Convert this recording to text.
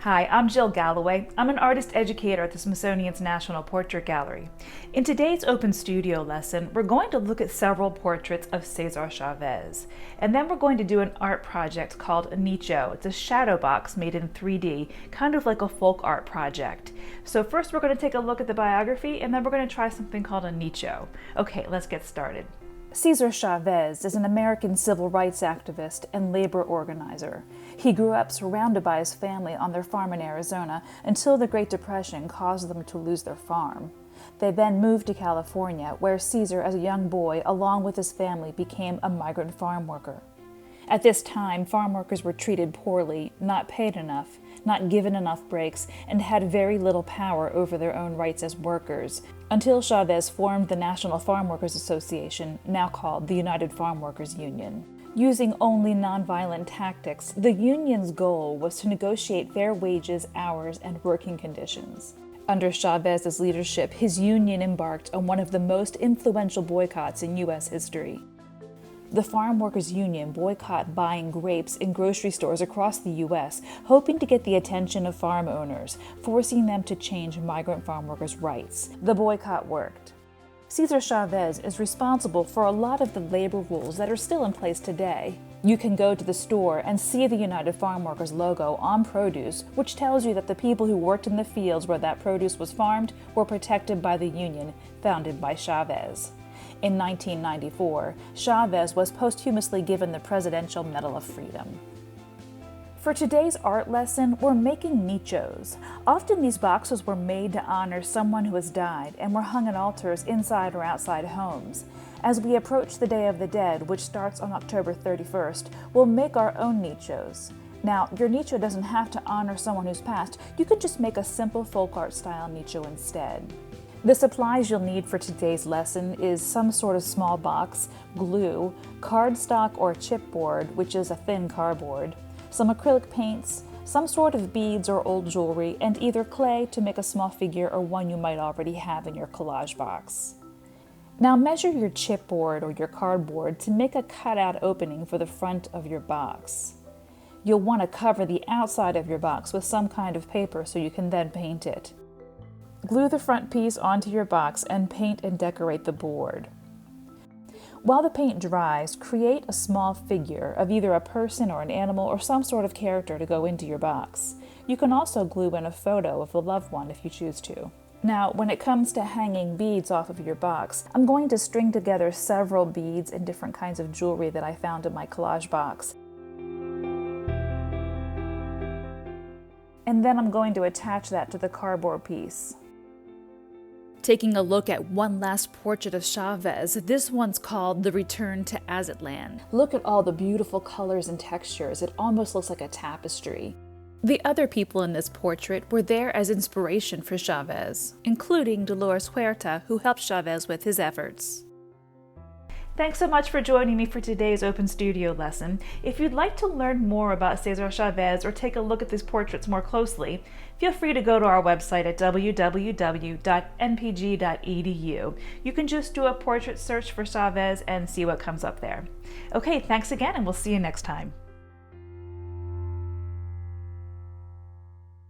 Hi, I'm Jill Galloway. I'm an artist educator at the Smithsonian's National Portrait Gallery. In today's Open Studio lesson, we're going to look at several portraits of César Chávez. And then we're going to do an art project called Nicho. It's a shadow box made in 3D, kind of like a folk art project. So first we're going to take a look at the biography, and then we're going to try something called a Nicho. Okay, let's get started. César Chávez is an American civil rights activist and labor organizer. He grew up surrounded by his family on their farm in Arizona until the Great Depression caused them to lose their farm. They then moved to California, where César, as a young boy, along with his family, became a migrant farm worker. At this time, farm workers were treated poorly, not paid enough, not given enough breaks, and had very little power over their own rights as workers, until Chávez formed the National Farm Workers Association, now called the United Farm Workers Union. Using only nonviolent tactics, the union's goal was to negotiate fair wages, hours, and working conditions. Under Chávez's leadership, his union embarked on one of the most influential boycotts in U.S. history. The Farm Workers Union boycotted buying grapes in grocery stores across the U.S., hoping to get the attention of farm owners, forcing them to change migrant farm workers' rights. The boycott worked. César Chávez is responsible for a lot of the labor rules that are still in place today. You can go to the store and see the United Farm Workers logo on produce, which tells you that the people who worked in the fields where that produce was farmed were protected by the union founded by Chávez. In 1994, Chávez was posthumously given the Presidential Medal of Freedom. For today's art lesson, we're making nichos. Often these boxes were made to honor someone who has died and were hung in altars inside or outside homes. As we approach the Day of the Dead, which starts on October 31st, we'll make our own nichos. Now, your nicho doesn't have to honor someone who's passed. You could just make a simple folk art style nicho instead. The supplies you'll need for today's lesson is some sort of small box, glue, cardstock or chipboard, which is a thin cardboard, some acrylic paints, some sort of beads or old jewelry, and either clay to make a small figure or one you might already have in your collage box. Now measure your chipboard or your cardboard to make a cutout opening for the front of your box. You'll want to cover the outside of your box with some kind of paper so you can then paint it. Glue the front piece onto your box and paint and decorate the board. While the paint dries, create a small figure of either a person or an animal or some sort of character to go into your box. You can also glue in a photo of the loved one if you choose to. Now, when it comes to hanging beads off of your box, I'm going to string together several beads and different kinds of jewelry that I found in my collage box. And then I'm going to attach that to the cardboard piece. Taking a look at one last portrait of Chávez, this one's called The Return to Aztlan. Look at all the beautiful colors and textures. It almost looks like a tapestry. The other people in this portrait were there as inspiration for Chávez, including Dolores Huerta, who helped Chávez with his efforts. Thanks so much for joining me for today's Open Studio lesson. If you'd like to learn more about César Chávez or take a look at these portraits more closely, feel free to go to our website at www.npg.edu. You can just do a portrait search for Chávez and see what comes up there. Okay, thanks again, and we'll see you next time.